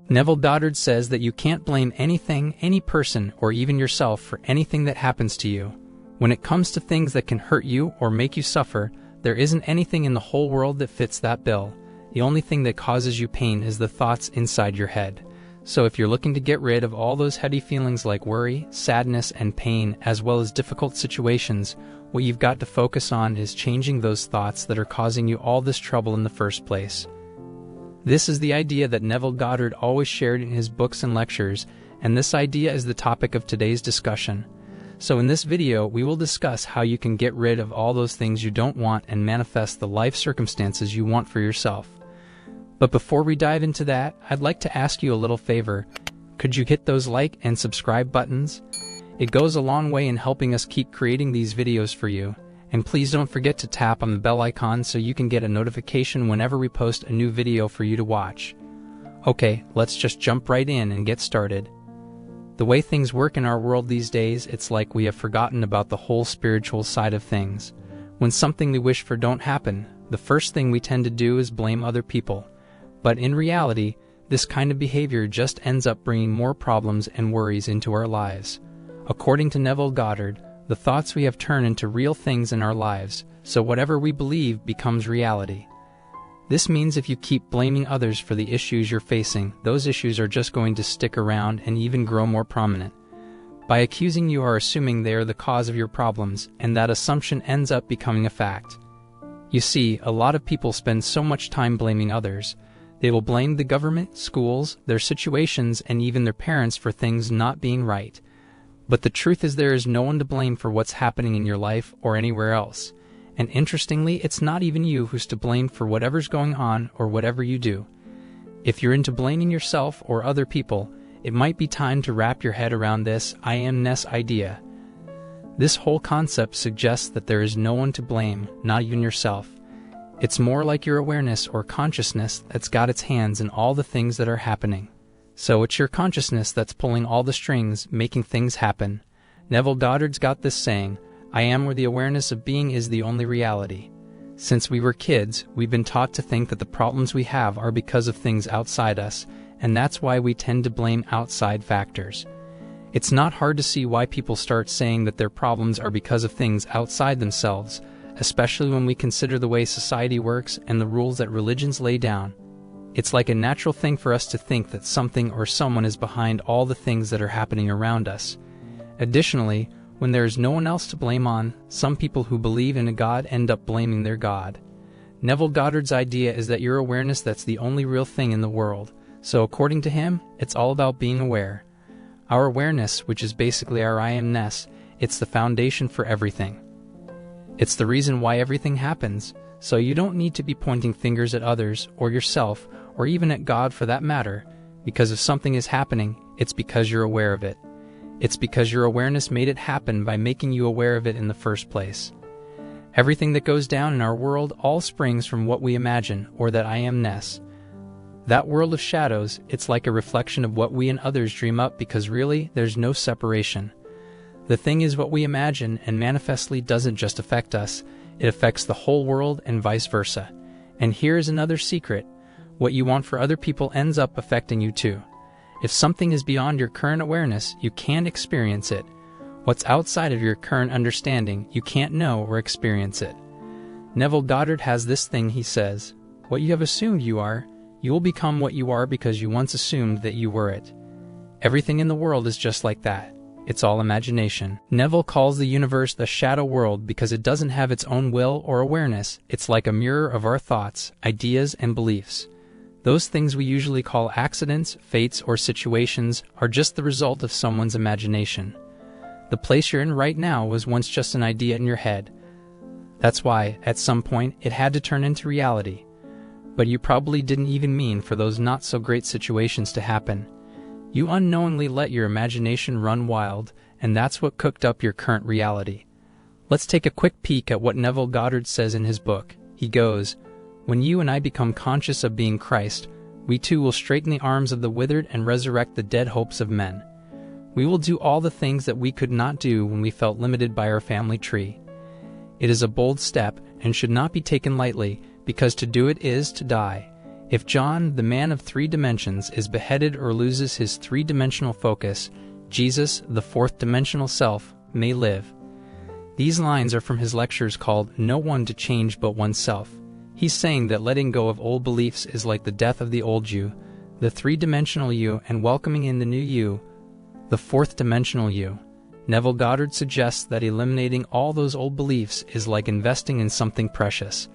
Neville Goddard says that you can't blame anything, any person, or even yourself for anything that happens to you. When it comes to things that can hurt you or make you suffer, there isn't anything in the whole world that fits that bill. The only thing that causes you pain is the thoughts inside your head. So if you're looking to get rid of all those heady feelings like worry, sadness, and pain, as well as difficult situations, what you've got to focus on is changing those thoughts that are causing you all this trouble in the first place. This is the idea that Neville Goddard always shared in his books and lectures, and this idea is the topic of today's discussion. So in this video, we will discuss how you can get rid of all those things you don't want and manifest the life circumstances you want for yourself. But before we dive into that, I'd like to ask you a little favor. Could you hit those like and subscribe buttons? It goes a long way in helping us keep creating these videos for you. And please don't forget to tap on the bell icon so you can get a notification whenever we post a new video for you to watch. Okay, let's just jump right in and get started. The way things work in our world these days, it's like we have forgotten about the whole spiritual side of things. When something we wish for don't happen, the first thing we tend to do is blame other people. But in reality, this kind of behavior just ends up bringing more problems and worries into our lives. According to Neville Goddard, the thoughts we have turn into real things in our lives, so whatever we believe becomes reality. This means if you keep blaming others for the issues you're facing, those issues are just going to stick around and even grow more prominent. By accusing, you are assuming they are the cause of your problems, and that assumption ends up becoming a fact. You see, a lot of people spend so much time blaming others. They will blame the government, schools, their situations, and even their parents for things not being right. But the truth is there is no one to blame for what's happening in your life or anywhere else. And interestingly, it's not even you who's to blame for whatever's going on or whatever you do. If you're into blaming yourself or other people, it might be time to wrap your head around this I Amness idea. This whole concept suggests that there is no one to blame, not even yourself. It's more like your awareness or consciousness that's got its hands in all the things that are happening. So it's your consciousness that's pulling all the strings, making things happen. Neville Goddard's got this saying, I am where the awareness of being is the only reality. Since we were kids, we've been taught to think that the problems we have are because of things outside us, and that's why we tend to blame outside factors. It's not hard to see why people start saying that their problems are because of things outside themselves, especially when we consider the way society works and the rules that religions lay down. It's like a natural thing for us to think that something or someone is behind all the things that are happening around us. Additionally, when there is no one else to blame on, some people who believe in a God end up blaming their God. Neville Goddard's idea is that your awareness that's the only real thing in the world. So according to him, it's all about being aware. Our awareness, which is basically our I Amness, it's the foundation for everything. It's the reason why everything happens. So you don't need to be pointing fingers at others or yourself or even at God for that matter, because if something is happening, it's because you're aware of it. It's because your awareness made it happen by making you aware of it in the first place. Everything that goes down in our world all springs from what we imagine, or that I Amness. That world of shadows, it's like a reflection of what we and others dream up because really, there's no separation. The thing is what we imagine and manifestly doesn't just affect us, it affects the whole world and vice versa. And here's another secret. What you want for other people ends up affecting you too. If something is beyond your current awareness, you can't experience it. What's outside of your current understanding, you can't know or experience it. Neville Goddard has this thing he says, what you have assumed you are, you will become what you are because you once assumed that you were it. Everything in the world is just like that. It's all imagination. Neville calls the universe the shadow world because it doesn't have its own will or awareness. It's like a mirror of our thoughts, ideas, and beliefs. Those things we usually call accidents, fates, or situations are just the result of someone's imagination. The place you're in right now was once just an idea in your head. That's why, at some point, it had to turn into reality. But you probably didn't even mean for those not-so-great situations to happen. You unknowingly let your imagination run wild, and that's what cooked up your current reality. Let's take a quick peek at what Neville Goddard says in his book. He goes, when you and I become conscious of being Christ, we too will straighten the arms of the withered and resurrect the dead hopes of men. We will do all the things that we could not do when we felt limited by our family tree. It is a bold step and should not be taken lightly, because to do it is to die. If John, the man of 3 dimensions, is beheaded or loses his 3-dimensional focus, Jesus, the 4th-dimensional self, may live. These lines are from his lectures called No One to Change But Oneself. He's saying that letting go of old beliefs is like the death of the old you, the 3-dimensional you, and welcoming in the new you, the 4th-dimensional you. Neville Goddard suggests that eliminating all those old beliefs is like investing in something precious.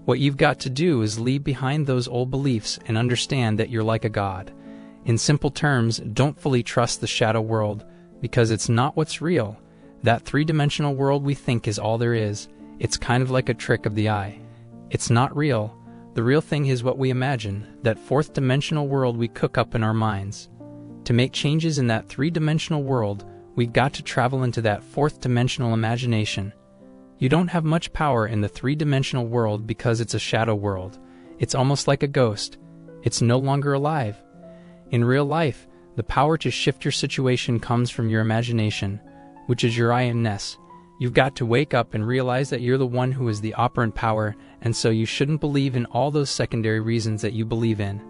What you've got to do is leave behind those old beliefs and understand that you're like a god. In simple terms, don't fully trust the shadow world, because it's not what's real. That 3-dimensional world we think is all there is. It's kind of like a trick of the eye. It's not real. The real thing is what we imagine, that 4th-dimensional world we cook up in our minds. To make changes in that 3-dimensional world, we've got to travel into that 4th-dimensional imagination. You don't have much power in the 3-dimensional world because it's a shadow world. It's almost like a ghost. It's no longer alive. In real life, the power to shift your situation comes from your imagination, which is your I Amness. You've got to wake up and realize that you're the one who is the operant power, and so you shouldn't believe in all those secondary reasons that you believe in.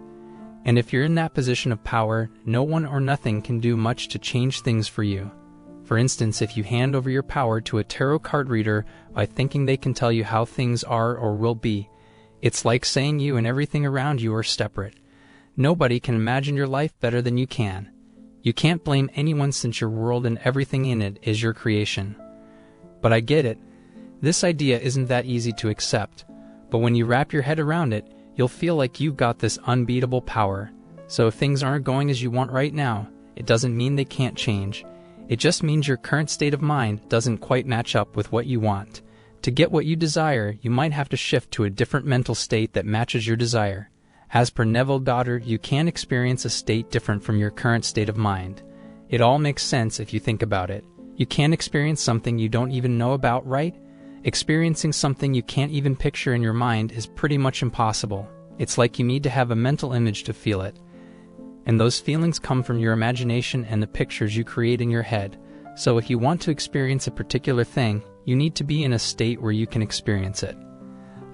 And if you're in that position of power, no one or nothing can do much to change things for you. For instance, if you hand over your power to a tarot card reader by thinking they can tell you how things are or will be, it's like saying you and everything around you are separate. Nobody can imagine your life better than you can. You can't blame anyone since your world and everything in it is your creation. But I get it. This idea isn't that easy to accept. But when you wrap your head around it, you'll feel like you've got this unbeatable power. So if things aren't going as you want right now, it doesn't mean they can't change. It just means your current state of mind doesn't quite match up with what you want. To get what you desire, you might have to shift to a different mental state that matches your desire. As per Neville Goddard, you can't experience a state different from your current state of mind. It all makes sense if you think about it. You can't experience something you don't even know about, right? Experiencing something you can't even picture in your mind is pretty much impossible. It's like you need to have a mental image to feel it. And those feelings come from your imagination and the pictures you create in your head. So if you want to experience a particular thing, you need to be in a state where you can experience it.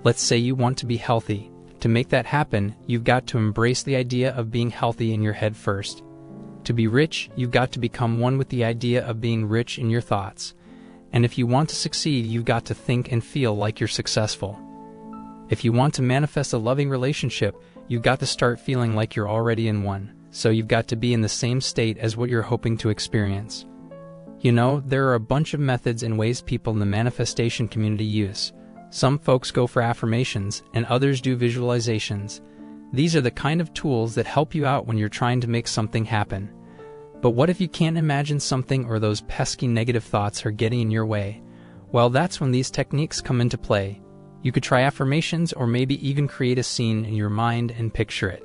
Let's say you want to be healthy. To make that happen, you've got to embrace the idea of being healthy in your head first. To be rich, you've got to become one with the idea of being rich in your thoughts. And if you want to succeed, you've got to think and feel like you're successful. If you want to manifest a loving relationship, you've got to start feeling like you're already in one. So you've got to be in the same state as what you're hoping to experience. You know, there are a bunch of methods and ways people in the manifestation community use. Some folks go for affirmations, and others do visualizations. These are the kind of tools that help you out when you're trying to make something happen. But what if you can't imagine something or those pesky negative thoughts are getting in your way? Well, that's when these techniques come into play. You could try affirmations or maybe even create a scene in your mind and picture it.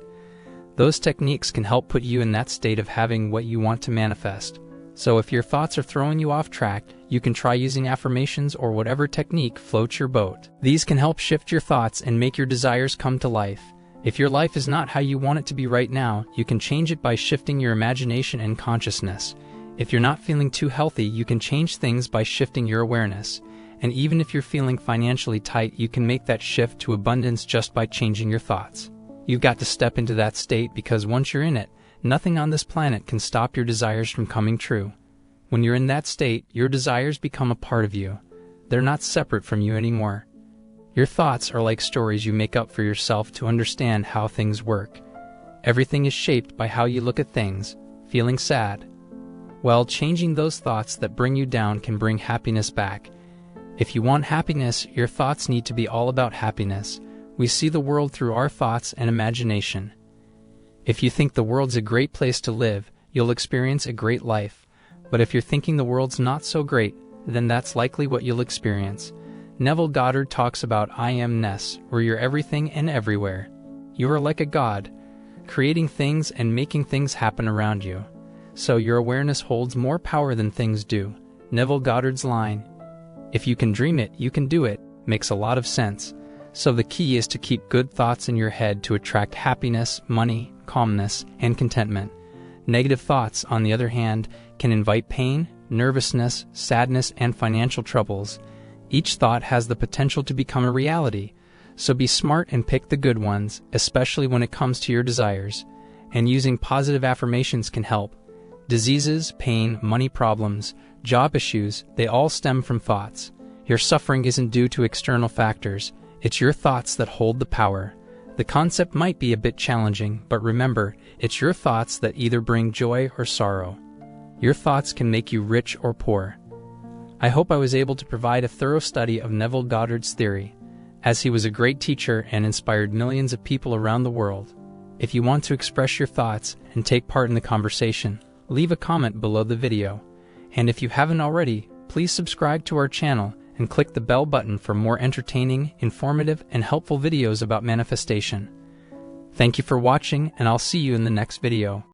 Those techniques can help put you in that state of having what you want to manifest. So if your thoughts are throwing you off track, you can try using affirmations or whatever technique floats your boat. These can help shift your thoughts and make your desires come to life. If your life is not how you want it to be right now, you can change it by shifting your imagination and consciousness. If you're not feeling too healthy, you can change things by shifting your awareness. And even if you're feeling financially tight, you can make that shift to abundance just by changing your thoughts. You've got to step into that state because once you're in it, nothing on this planet can stop your desires from coming true. When you're in that state, your desires become a part of you. They're not separate from you anymore. Your thoughts are like stories you make up for yourself to understand how things work. Everything is shaped by how you look at things. Feeling sad? Well, changing those thoughts that bring you down can bring happiness back. If you want happiness, your thoughts need to be all about happiness. We see the world through our thoughts and imagination. If you think the world's a great place to live, you'll experience a great life. But if you're thinking the world's not so great, then that's likely what you'll experience. Neville Goddard talks about I Amness, where you're everything and everywhere. You are like a god, creating things and making things happen around you. So your awareness holds more power than things do. Neville Goddard's line, "If you can dream it, you can do it," makes a lot of sense. So the key is to keep good thoughts in your head to attract happiness, money, calmness, and contentment. Negative thoughts, on the other hand, can invite pain, nervousness, sadness, and financial troubles. Each thought has the potential to become a reality. So be smart and pick the good ones, especially when it comes to your desires. And using positive affirmations can help. Diseases, pain, money problems, job issues, they all stem from thoughts. Your suffering isn't due to external factors. It's your thoughts that hold the power. The concept might be a bit challenging, but remember, it's your thoughts that either bring joy or sorrow. Your thoughts can make you rich or poor. I hope I was able to provide a thorough study of Neville Goddard's theory, as he was a great teacher and inspired millions of people around the world. If you want to express your thoughts and take part in the conversation, leave a comment below the video. And if you haven't already, please subscribe to our channel and click the bell button for more entertaining, informative, and helpful videos about manifestation. Thank you for watching, and I'll see you in the next video.